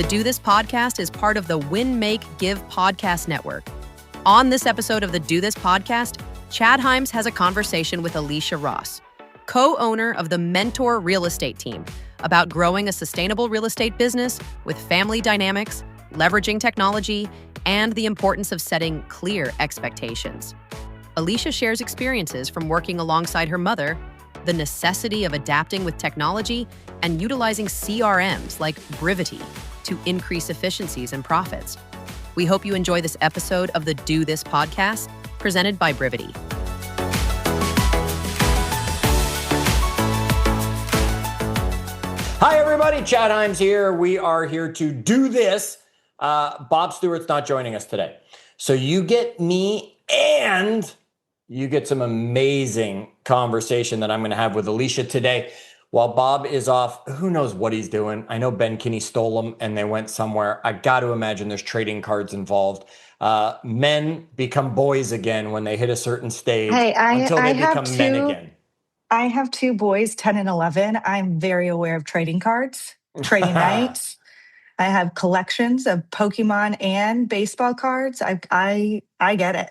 The Do This podcast is part of the Win, Make, Give podcast network. On this episode of the Do This podcast, Chad Hyams has a conversation with Alisha Rosse, co-owner of the Mentor Real Estate team, about growing a sustainable real estate business with family dynamics, leveraging technology, and the importance of setting clear expectations. Alisha shares experiences from working alongside her mother, the necessity of adapting with technology, and utilizing CRMs like Brivity to increase efficiencies and profits. We hope you enjoy this episode of the Do This podcast, presented by Brevity. Hi, everybody. Chad Hyams here. We are here to do this. Bob Stewart's not joining us today. So you get me and you get some amazing conversation that I'm going to have with Alisha today. While Bob is off, who knows what he's doing? I know Ben Kinney stole them and they went somewhere. I got to imagine there's trading cards involved. Men become boys again when they hit a certain stage until they become men again. I have two boys, 10 and 11. I'm very aware of trading cards, trading nights. I have collections of Pokemon and baseball cards. I get it.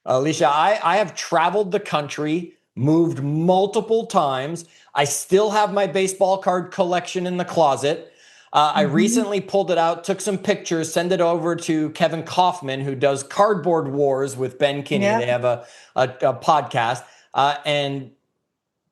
Alisha, I have traveled the country, moved multiple times. I still have my baseball card collection in the closet. I recently pulled it out, took some pictures, sent it over to Kevin Kaufman, who does Cardboard Wars with Ben Kinney. Yep. They have a podcast. And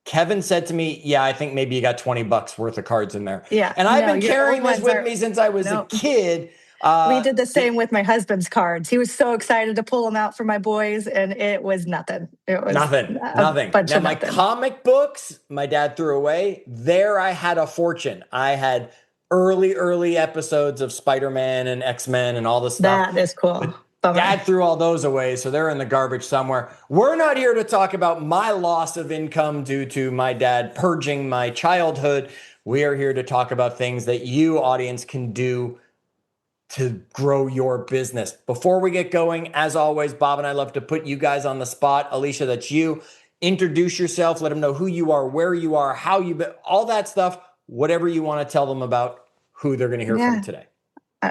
Kevin said to me, yeah, I think maybe you got $20 worth of cards in there. Yeah. And I've been carrying this with me since I was a kid. We did the same with my husband's cards. He was so excited to pull them out for my boys, and it was nothing. It was nothing. Now, my comic books, my dad threw away. There I had a fortune. I had early episodes of Spider-Man and X-Men and all this stuff. That is cool. Dad threw all those away, so they're in the garbage somewhere. We're not here to talk about my loss of income due to my dad purging my childhood. We are here to talk about things that you, audience, can do to grow your business. Before we get going, as always, Bob and I love to put you guys on the spot. Alisha, that's you. Introduce yourself. Let them know who you are, where you are, how you, all that stuff, whatever you want to tell them about who they're going to hear from today.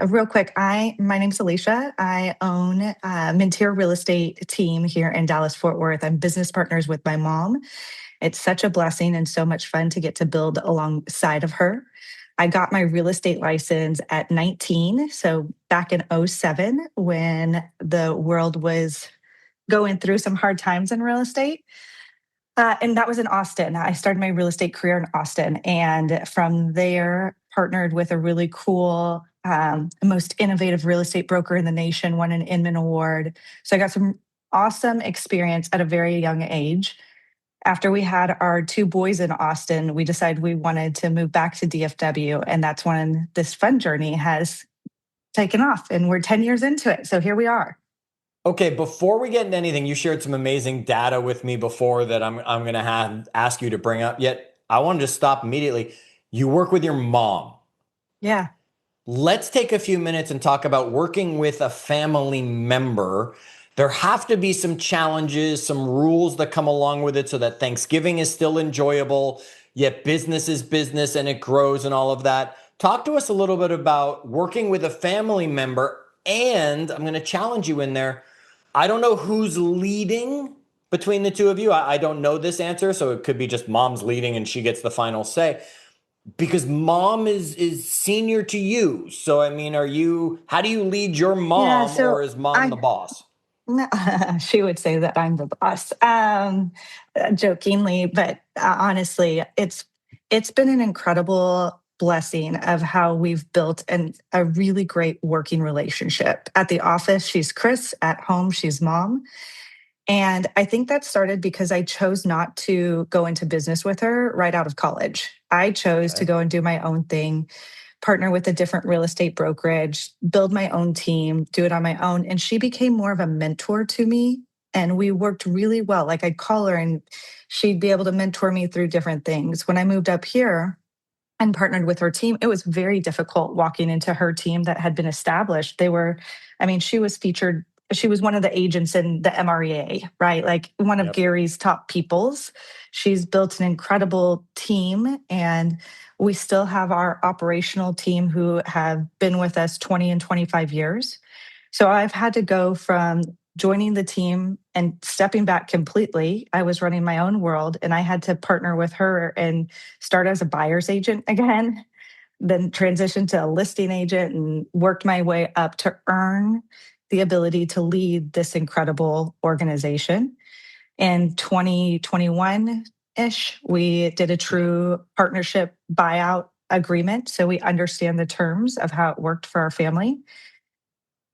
Real quick, my name's Alisha. I own Minteer Real Estate team here in Dallas-Fort Worth. I'm business partners with my mom. It's such a blessing and so much fun to get to build alongside of her. I got my real estate license at 19, so back in 2007 when the world was going through some hard times in real estate. And that was in Austin. I started my real estate career in Austin, and from there partnered with a really cool, most innovative real estate broker in the nation, won an Inman Award. So I got some awesome experience at a very young age. After we had our two boys in Austin, we decided we wanted to move back to DFW. And that's when this fun journey has taken off. And we're 10 years into it. So here we are. Okay, before we get into anything, you shared some amazing data with me before that I'm going to ask you to bring up. Yet I wanted to stop immediately. You work with your mom. Yeah. Let's take a few minutes and talk about working with a family member. There have to be some challenges, some rules that come along with it so that Thanksgiving is still enjoyable, yet business is business and it grows and all of that. Talk to us a little bit about working with a family member. And I'm going to challenge you in there. I don't know who's leading between the two of you. I don't know this answer. So it could be just mom's leading and she gets the final say. Because mom is senior to you. So, I mean, how do you lead your mom, or is mom the boss? She would say that I'm the boss, jokingly, but honestly, it's been an incredible blessing of how we've built a really great working relationship. At the office, she's Chris. At home, she's mom. And I think that started because I chose not to go into business with her right out of college. I chose to go and do my own thing, partner with a different real estate brokerage, build my own team, do it on my own. And she became more of a mentor to me. And we worked really well. Like I'd call her and she'd be able to mentor me through different things. When I moved up here and partnered with her team, it was very difficult walking into her team that had been established. She was featured she was one of the agents in the MREA, right? Like one of Gary's top peoples. She's built an incredible team, and we still have our operational team who have been with us 20 and 25 years. So I've had to go from joining the team and stepping back completely. I was running my own world, and I had to partner with her and start as a buyer's agent again, then transitioned to a listing agent and worked my way up to earn the ability to lead this incredible organization. In 2021-ish, we did a true partnership buyout agreement. So we understand the terms of how it worked for our family.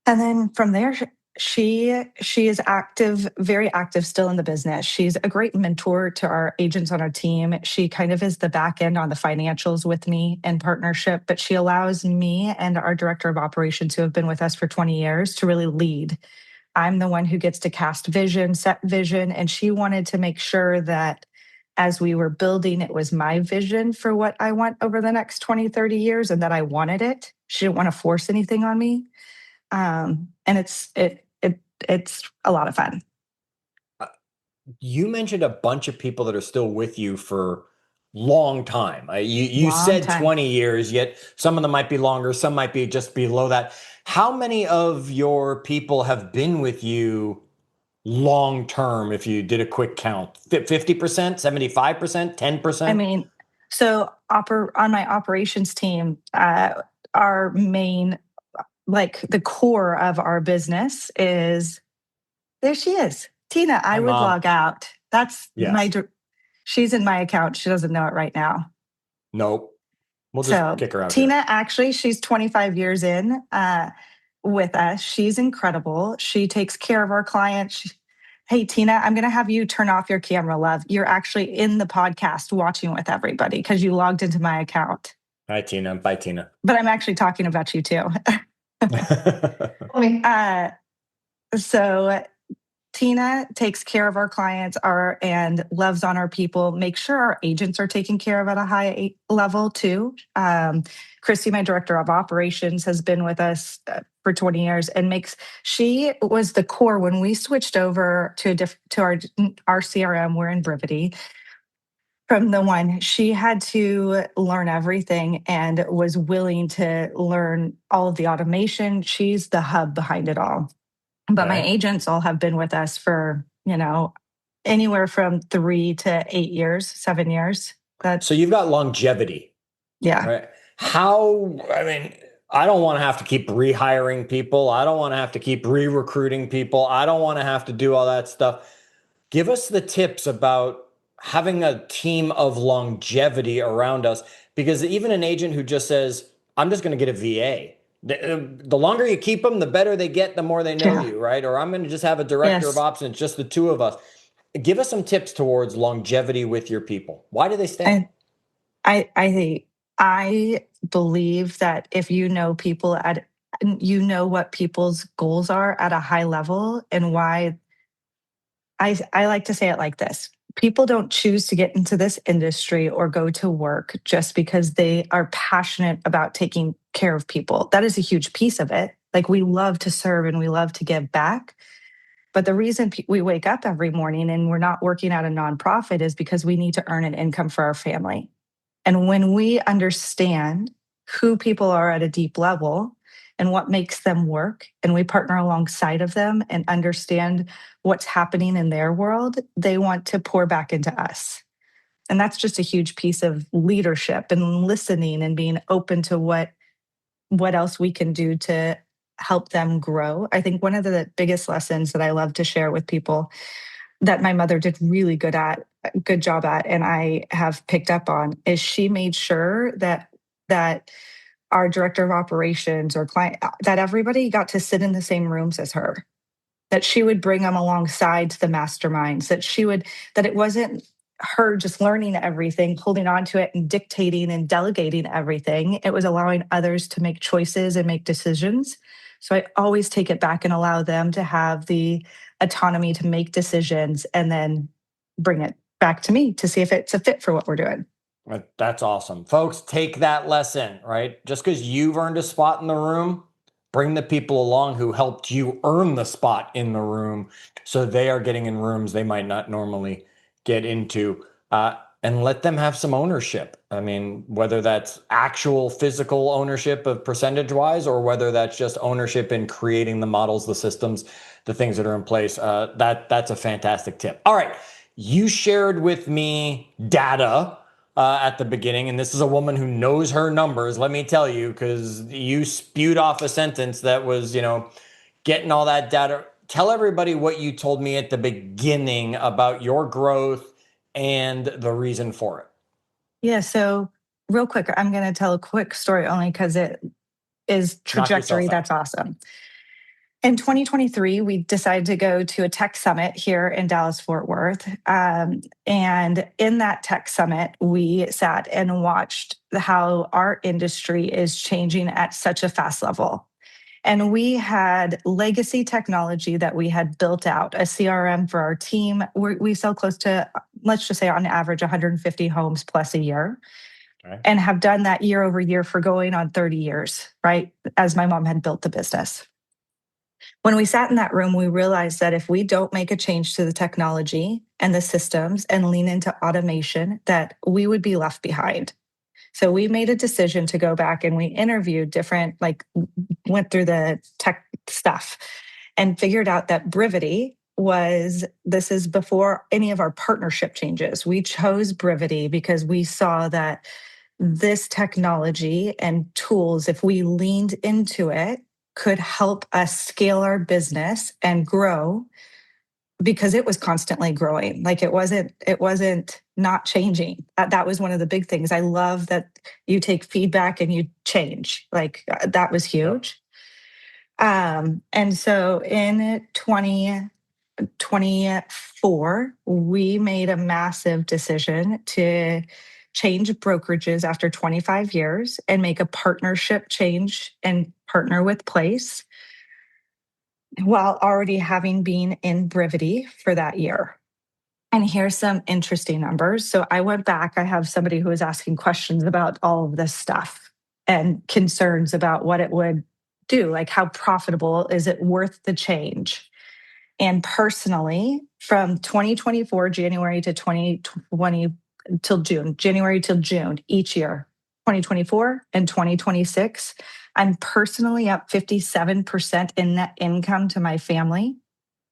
And then from there, she is active, very active still in the business. She's a great mentor to our agents on our team. She kind of is the back end on the financials with me in partnership, but she allows me and our director of operations, who have been with us for 20 years, to really lead. I'm the one who gets to cast vision, set vision, and she wanted to make sure that as we were building, it was my vision for what I want over the next 20, 30 years, and that I wanted it. She didn't want to force anything on me. And it's a lot of fun. You mentioned a bunch of people that are still with you for long time. You Long said time. 20 years, yet some of them might be longer, some might be just below that. How many of your people have been with you long term, if you did a quick count? 50%, 75%, 10%? I mean, so on my operations team, our main, like the core of our business is, there she is. Tina, I would Mom. log out. That's Yes. she's in my account. She doesn't know it right now. Nope. We'll just kick her out. Tina, here. actually, she's 25 years in with us. She's incredible. She takes care of our clients. Hey, Tina, I'm going to have you turn off your camera, love. You're actually in the podcast watching with everybody because you logged into my account. Hi, Tina. Bye, Tina. But I'm actually talking about you too. So Tina takes care of our clients and loves on our people, makes sure our agents are taken care of at a high level too. Christy, my director of operations, has been with us for 20 years and she was the core when we switched over to our CRM. We're in Brivity. From the one, she had to learn everything and was willing to learn all of the automation. She's the hub behind it all. But my agents all have been with us for, anywhere from 3 to 8 years, 7 years. So you've got longevity. Yeah. Right? I don't want to have to keep rehiring people. I don't want to have to keep re-recruiting people. I don't want to have to do all that stuff. Give us the tips about having a team of longevity around us, because even an agent who just says, I'm just going to get a VA, the longer you keep them, the better they get, the more they know you, right? Or I'm going to just have a director of ops and it's just the two of us. Give us some tips towards longevity with your people. Why do they stay? I believe that if you know people you know what people's goals are at a high level, and why. I like to say it like this. People don't choose to get into this industry or go to work just because they are passionate about taking care of people. That is a huge piece of it. Like, we love to serve and we love to give back. But the reason we wake up every morning and we're not working at a nonprofit is because we need to earn an income for our family. And when we understand who people are at a deep level and what makes them work, and we partner alongside of them and understand what's happening in their world, they want to pour back into us. And that's just a huge piece of leadership and listening and being open to what else we can do to help them grow. I think one of the biggest lessons that I love to share with people that my mother did really good job at, and I have picked up on, is she made sure that our director of operations or client, that everybody got to sit in the same rooms as her, that she would bring them alongside the masterminds, that it wasn't her just learning everything, holding on to it and dictating and delegating everything. It was allowing others to make choices and make decisions. So I always take it back and allow them to have the autonomy to make decisions, and then bring it back to me to see if it's a fit for what we're doing. That's awesome. Folks, take that lesson, right? Just because you've earned a spot in the room Bring the people along who helped you earn the spot in the room, so they are getting in rooms they might not normally get into, and let them have some ownership. I mean, whether that's actual physical ownership of percentage-wise, or whether that's just ownership in creating the models, the systems, the things that are in place. That's a fantastic tip. All right, you shared with me data at the beginning, and this is a woman who knows her numbers, let me tell you, because you spewed off a sentence that was, getting all that data. Tell everybody what you told me at the beginning about your growth and the reason for it. Yeah. So real quick, I'm going to tell a quick story only because it is trajectory. That's awesome. In 2023, we decided to go to a tech summit here in Dallas, Fort Worth. And in that tech summit, we sat and watched how our industry is changing at such a fast level. And we had legacy technology that we had built out, a CRM for our team. We sell close to, let's just say on average, 150 homes plus a year. Right. And have done that year over year for going on 30 years, right? As my mom had built the business. When we sat in that room, we realized that if we don't make a change to the technology and the systems and lean into automation, that we would be left behind. So we made a decision to go back and we interviewed different, went through the tech stuff and figured out that Brivity this is before any of our partnership changes. We chose Brivity because we saw that this technology and tools, if we leaned into it, could help us scale our business and grow, because it was constantly growing. It wasn't not changing. That was one of the big things. I love that you take feedback and you change. That was huge. And so in 2024, we made a massive decision to change brokerages after 25 years and make a partnership change and partner with Place, while already having been in Brevity for that year. And here's some interesting numbers. So I went back, I have somebody who is asking questions about all of this stuff and concerns about what it would do, how profitable is it, worth the change? And personally, from 2024, January to 2020 till June, January till June, each year, 2024 and 2026, I'm personally up 57% in net income to my family.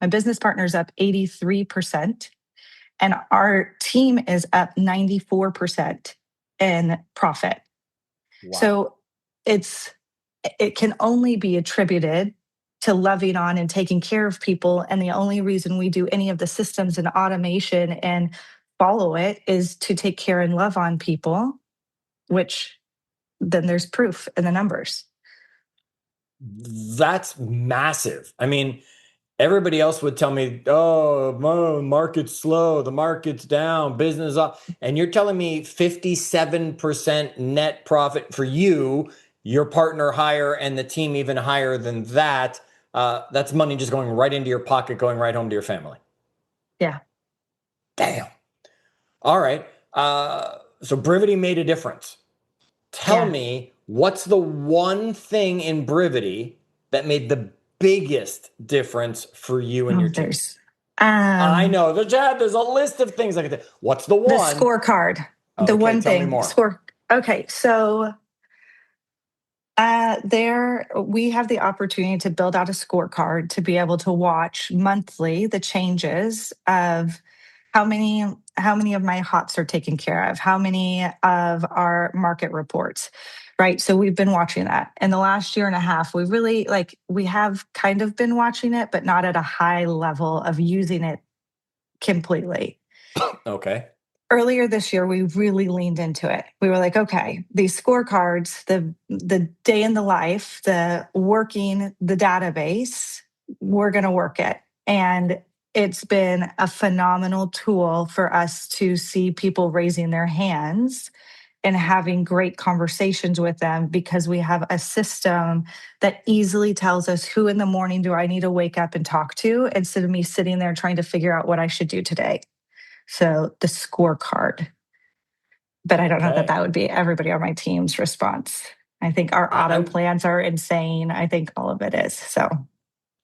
My business partner's up 83%. And our team is up 94% in profit. Wow. So it can only be attributed to loving on and taking care of people. And the only reason we do any of the systems and automation and follow it is to take care and love on people, which then there's proof in the numbers. That's massive. I mean, everybody else would tell me, oh, market's slow, the market's down, business up. And you're telling me 57% net profit for you, your partner higher, and the team even higher than that. That's money just going right into your pocket, going right home to your family. Yeah. Damn. All right. So Brivity made a difference. Tell me, what's the one thing in Brivity that made the biggest difference for you and your team? I know. There's a list of things like that. What's the one? The scorecard. The one thing. Tell me more. Okay, so we have the opportunity to build out a scorecard to be able to watch monthly the changes of how many of my hots are taken care of, how many of our market reports, right? So we've been watching that. In the last year and a half, we really we have kind of been watching it, but not at a high level of using it completely. Okay. Earlier this year, we really leaned into it. We were like, okay, these scorecards, the day in the life, the working the database, we're going to work it. And it's been a phenomenal tool for us to see people raising their hands and having great conversations with them, because we have a system that easily tells us who in the morning do I need to wake up and talk to, instead of me sitting there trying to figure out what I should do today. So the scorecard. But I don't know that would be everybody on my team's response. I think our auto I'm plans are insane. I think all of it is. So,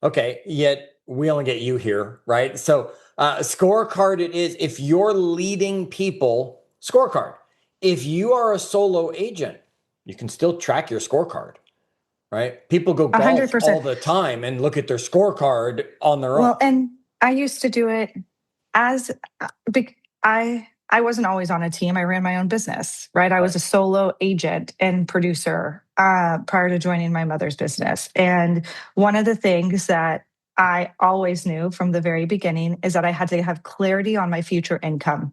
okay. Yet we only get you here, right? So, scorecard it is. If you're leading people, scorecard. If you are a solo agent, you can still track your scorecard, right? People go golf 100%. all the time and look at their scorecard on their own. Well, and I used to do it as I wasn't always on a team. I ran my own business, right? I was a solo agent and producer prior to joining my mother's business. And one of the things that I always knew from the very beginning is that I had to have clarity on my future income.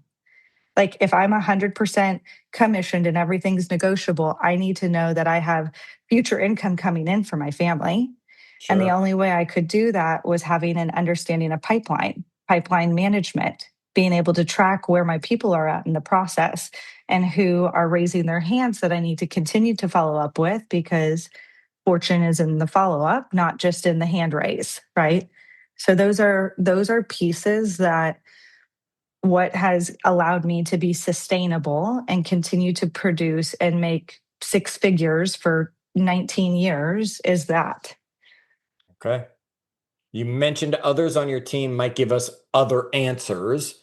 Like if I'm 100% commissioned and everything's negotiable, I need to know that I have future income coming in for my family. And the Sure. only way I could do that was having an understanding of pipeline management, being able to track where my people are at in the process and who are raising their hands that I need to continue to follow up with, because fortune is in the follow up, not just in the hand raise, right? So those are pieces that what has allowed me to be sustainable and continue to produce and make six figures for 19 years is that. Okay. You mentioned others on your team might give us other answers.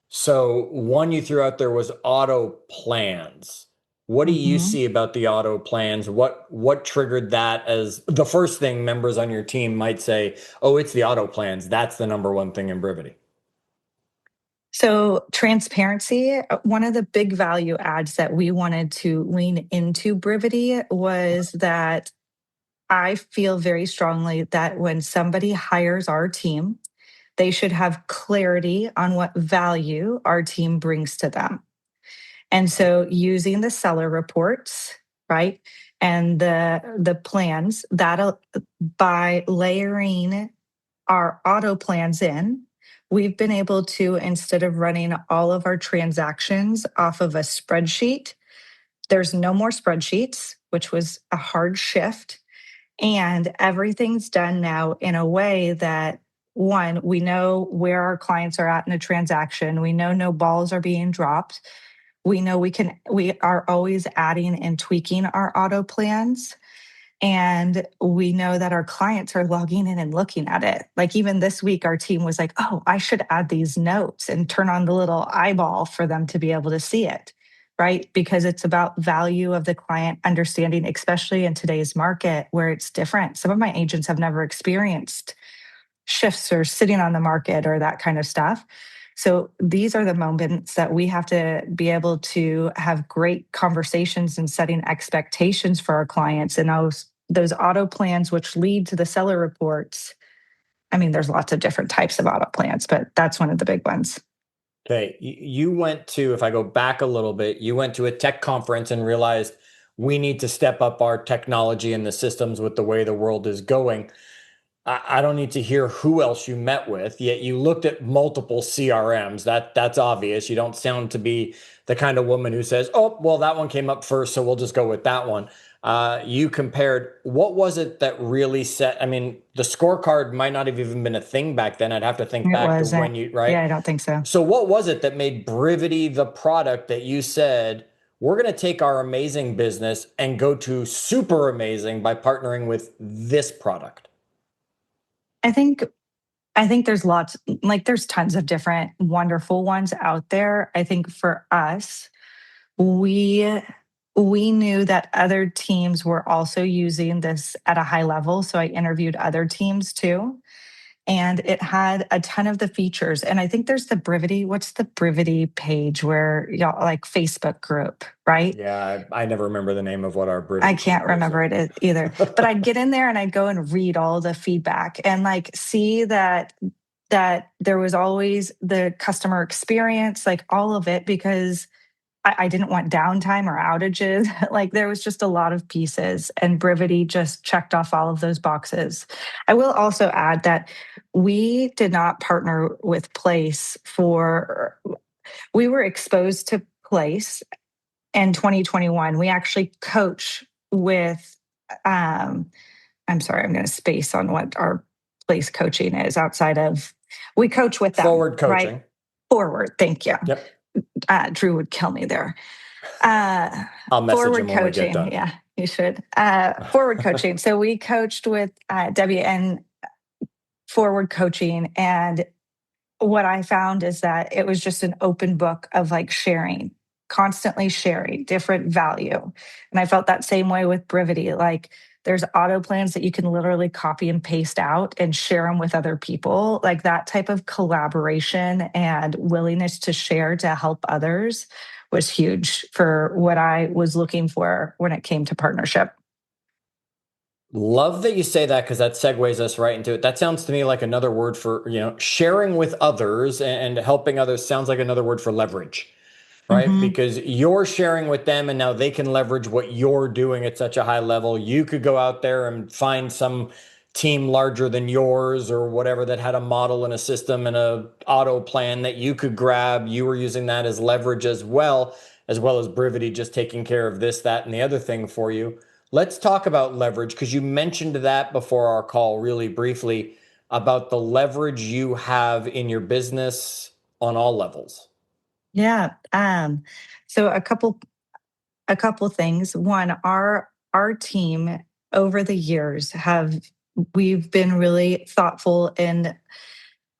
So one you threw out there was auto plans. What do you Mhm. see about the auto plans? What triggered that as the first thing members on your team might say, oh, it's the auto plans. That's the number one thing in Brivity. So, transparency, one of the big value adds that we wanted to lean into Brivity was that I feel very strongly that when somebody hires our team, they should have clarity on what value our team brings to them. And so using the seller reports, right? And the plans that by layering our auto plans in, we've been able to, instead of running all of our transactions off of a spreadsheet, there's no more spreadsheets, which was a hard shift. And everything's done now in a way that, one, we know where our clients are at in a transaction. We know no balls are being dropped. We know we are always adding and tweaking our auto plans. And we know that our clients are logging in and looking at it. Like even this week, our team was like, oh, I should add these notes and turn on the little eyeball for them to be able to see it, right? Because it's about value of the client understanding, especially in today's market where it's different. Some of my agents have never experienced shifts or sitting on the market or that kind of stuff. So these are the moments that we have to be able to have great conversations and setting expectations for our clients. And those auto plans, which lead to the seller reports. I mean, there's lots of different types of auto plans, but that's one of the big ones. Okay. You went to, if I go back a little bit, you went to a tech conference and realized we need to step up our technology and the systems with the way the world is going. I don't need to hear who else you met with, yet you looked at multiple CRMs. That's obvious. You don't sound to be the kind of woman who says, oh, well, that one came up first, so we'll just go with that one. You compared, what was it that really set? I mean, the scorecard might not have even been a thing back then. I'd have to think It back to wasn't. when you, right? Yeah, I don't think so. So what was it that made Brivity the product that you said, we're going to take our amazing business and go to super amazing by partnering with this product? I think there's lots, like there's tons of different wonderful ones out there. I think for us, we knew that other teams were also using this at a high level. So I interviewed other teams too. And it had a ton of the features. And I think there's the Brivity. What's the Brivity page where y'all like Facebook group, right? Yeah, I never remember the name of what our I Brivity can't group is. remember it either. But I'd get in there and I'd go and read all the feedback and like see that there was always the customer experience, like all of it, because I didn't want downtime or outages. Like there was just a lot of pieces, and Brivity just checked off all of those boxes. I will also add that we did not partner with Place we were exposed to Place in 2021. We actually coach with, I'm sorry, I'm going to space on what our Place coaching is outside of, we coach with them. Forward coaching. Right? Forward. Thank you. Yep. Drew would kill me there. I'll message Forward him when we get coaching. done. Yeah, you should. Forward coaching. So we coached with Debbie and forward coaching. And what I found is that it was just an open book of like sharing, constantly sharing different value. And I felt that same way with Brivity. Like there's auto plans that you can literally copy and paste out and share them with other people. Like that type of collaboration and willingness to share to help others was huge for what I was looking for when it came to partnership. Love that you say that because that segues us right into it. That sounds to me like another word for, sharing with others and helping others sounds like another word for leverage, right? Mm-hmm. Because you're sharing with them and now they can leverage what you're doing at such a high level. You could go out there and find some team larger than yours or whatever that had a model and a system and a auto plan that you could grab. You were using that as leverage as well as Brivity just taking care of this, that, and the other thing for you. Let's talk about leverage because you mentioned that before our call really briefly about the leverage you have in your business on all levels. Yeah. So a couple things. One, our team over the years we've been really thoughtful in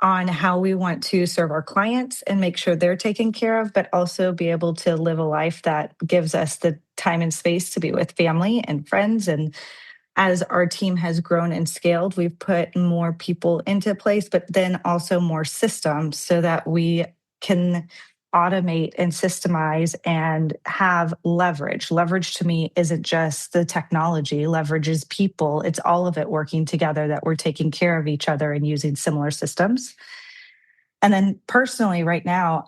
on how we want to serve our clients and make sure they're taken care of, but also be able to live a life that gives us the time and space to be with family and friends. And as our team has grown and scaled, we've put more people into place, but then also more systems so that we can automate and systemize and have leverage. Leverage to me isn't just the technology, leverage is people. It's all of it working together that we're taking care of each other and using similar systems. And then personally, right now,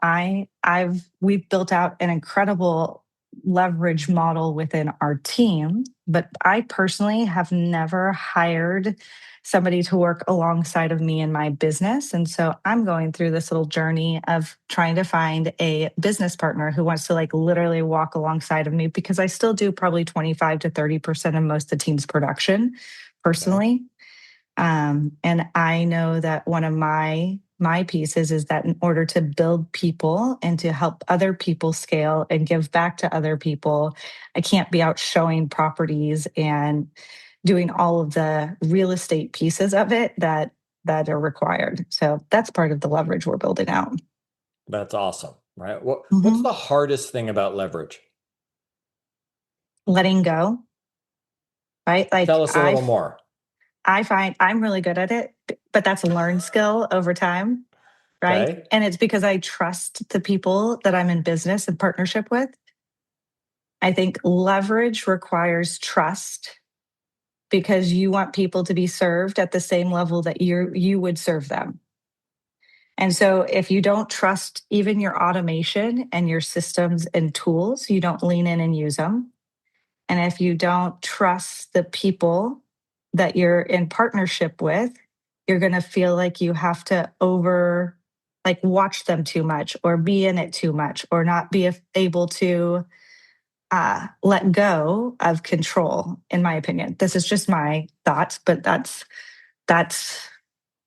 we've built out an incredible leverage model within our team, but I personally have never hired somebody to work alongside of me in my business. And so I'm going through this little journey of trying to find a business partner who wants to like literally walk alongside of me because I still do probably 25 to 30% of most of the team's production personally. And I know that one of my pieces is that in order to build people and to help other people scale and give back to other people, I can't be out showing properties and doing all of the real estate pieces of it that are required. So that's part of the leverage we're building out. That's awesome, right? What's Mhm. the hardest thing about leverage? Letting go, right? Tell Like us a little more. I find I'm really good at it, but that's a learned skill over time, right? Okay. And it's because I trust the people that I'm in business and partnership with. I think leverage requires trust because you want people to be served at the same level that you would serve them. And so if you don't trust even your automation and your systems and tools, you don't lean in and use them. And if you don't trust the people that you're in partnership with, you're going to feel like you have to like watch them too much or be in it too much or not be able to let go of control, in my opinion. This is just my thoughts, but that's,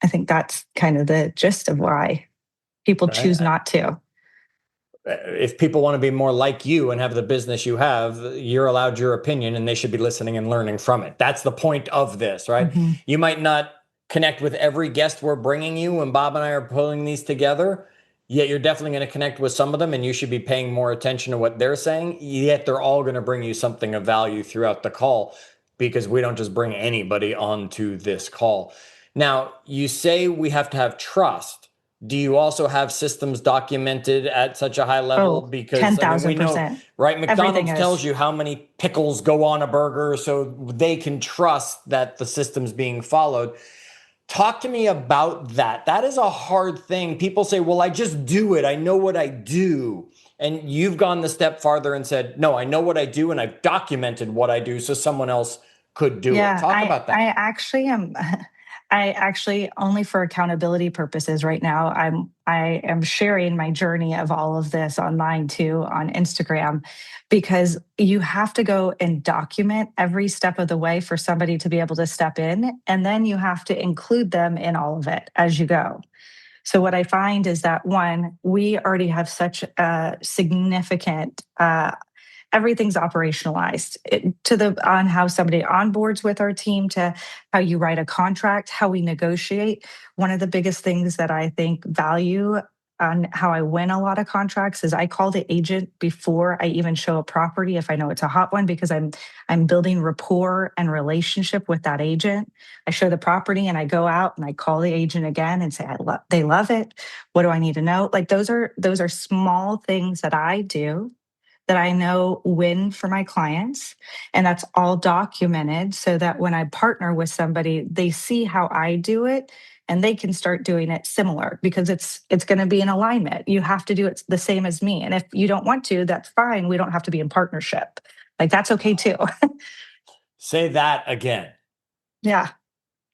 I think that's kind of the gist of why people choose Right. not to. If people want to be more like you and have the business you have, you're allowed your opinion and they should be listening and learning from it. That's the point of this, right? Mm-hmm. You might not connect with every guest we're bringing you when Bob and I are pulling these together, yet you're definitely going to connect with some of them and you should be paying more attention to what they're saying. Yet they're all going to bring you something of value throughout the call because we don't just bring anybody onto this call. Now, you say we have to have trust. Do you also have systems documented at such a high level? Oh, Because I mean, we know, 10,000%. right? Everything McDonald's is. tells you how many pickles go on a burger so they can trust that the system's being followed. Talk to me about that. That is a hard thing. People say, well, I just do it. I know what I do. And you've gone the step farther and said, no, I know what I do and I've documented what I do so someone else could do it. Yeah, Talk I about I that. actually am I actually only for accountability purposes right now I am sharing my journey of all of this online too on Instagram because you have to go and document every step of the way for somebody to be able to step in and then you have to include them in all of it as you go. So what I find is that one, we already have such a significant everything's operationalized on how somebody onboards with our team, to how you write a contract, how we negotiate. One of the biggest things that I think value on how I win a lot of contracts is I call the agent before I even show a property if I know it's a hot one, because I'm building rapport and relationship with that agent. I show the property and I go out and I call the agent again and say, they love it. What do I need to know? Like those are small things that I do that I know win for my clients. And that's all documented so that when I partner with somebody, they see how I do it and they can start doing it similar, because it's going to be in alignment. You have to do it the same as me. And if you don't want to, that's fine. We don't have to be in partnership. Like that's okay too. Say that again. Yeah.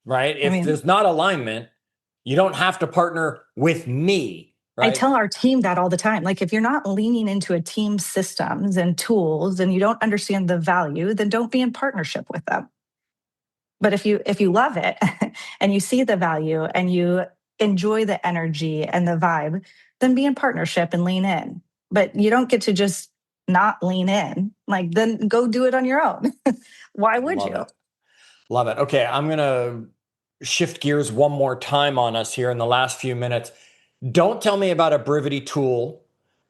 Right? If there's not alignment, you don't have to partner with me. Right? I tell our team that all the time. Like, if you're not leaning into a team systems and tools and you don't understand the value, then don't be in partnership with them. But if you love it and you see the value and you enjoy the energy and the vibe, then be in partnership and lean in. But you don't get to just not lean in. Like, then go do it on your own. Why would you? Love it. Okay, I'm going to shift gears one more time on us here in the last few minutes. Don't tell me about a Brivity tool.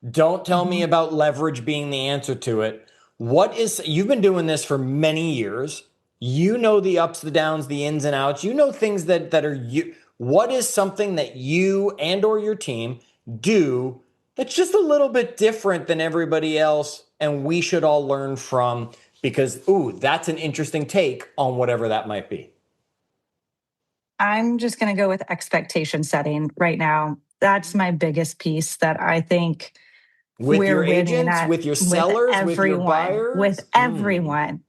Don't tell me about leverage being the answer to it. You've been doing this for many years. You know the ups, the downs, the ins and outs. You know things that are you. What is something that you and or your team do that's just a little bit different than everybody else and we should all learn from? Because, that's an interesting take on whatever that might be. I'm just going to go with expectation setting right now. That's my biggest piece that I think with your agents, with your sellers, with your buyers, with everyone.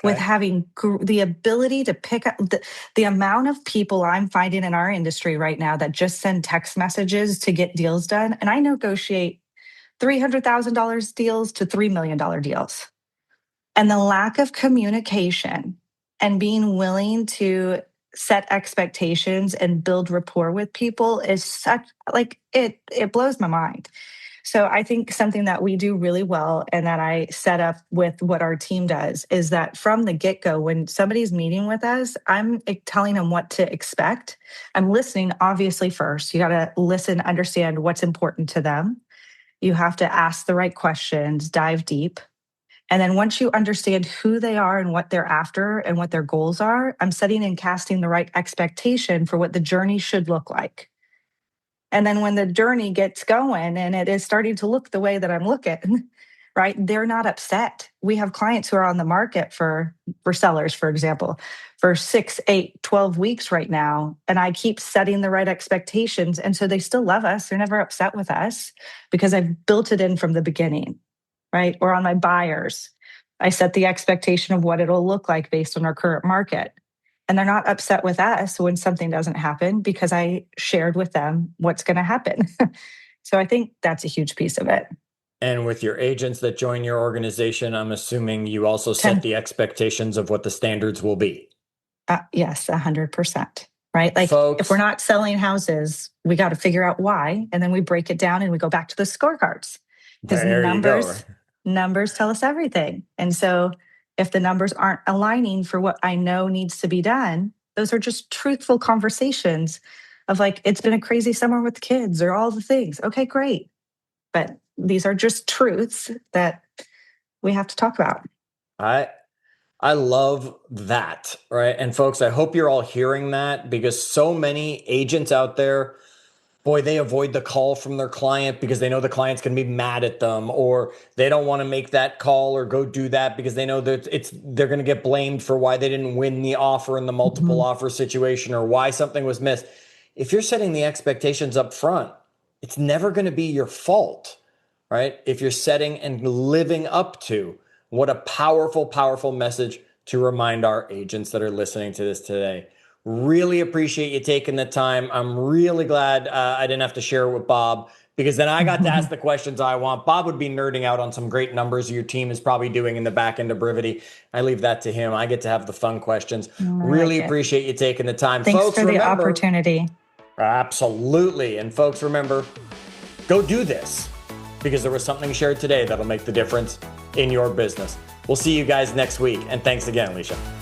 With having the ability to pick up the amount of people I'm finding in our industry right now that just send text messages to get deals done. And I negotiate $300,000 deals to $3 million deals. And the lack of communication and being willing to set expectations and build rapport with people is such, like, it blows my mind. So I think something that we do really well and that I set up with what our team does is that from the get-go, when somebody's meeting with us, I'm telling them what to expect. I'm listening, obviously, first. You got to listen, understand what's important to them. You have to ask the right questions, dive deep. And then once you understand who they are and what they're after and what their goals are, I'm setting and casting the right expectation for what the journey should look like. And then when the journey gets going and it is starting to look the way that I'm looking, right, they're not upset. We have clients who are on the market for sellers, for example, for 6, 8, 12 weeks right now. And I keep setting the right expectations. And so they still love us. They're never upset with us because I've built it in from the beginning, right? Or on my buyers, I set the expectation of what it'll look like based on our current market. And they're not upset with us when something doesn't happen because I shared with them what's going to happen. So I think that's a huge piece of it. And with your agents that join your organization, I'm assuming you also set the expectations of what the standards will be. Yes, 100%. Right? Like, folks, if we're not selling houses, we got to figure out why. And then we break it down and we go back to the scorecards. Because numbers tell us everything. And so if the numbers aren't aligning for what I know needs to be done, those are just truthful conversations of like, it's been a crazy summer with kids or all the things. Okay, great. But these are just truths that we have to talk about. I love that, right? And folks, I hope you're all hearing that, because so many agents out there, boy, they avoid the call from their client because they know the client's going to be mad at them, or they don't want to make that call or go do that because they know that they're going to get blamed for why they didn't win the offer in the multiple offer situation or why something was missed. If you're setting the expectations up front, it's never going to be your fault, right? If you're setting and living up to, what a powerful, powerful message to remind our agents that are listening to this today. Really appreciate you taking the time. I'm really glad I didn't have to share it with Bob, because then I got to ask the questions I want. Bob would be nerding out on some great numbers your team is probably doing in the back end of Brivity. I leave that to him. I get to have the fun questions. Really appreciate you taking the time. Thanks folks, for the opportunity. Absolutely. And folks, remember, go do this, because there was something shared today that'll make the difference in your business. We'll see you guys next week. And thanks again, Alisha.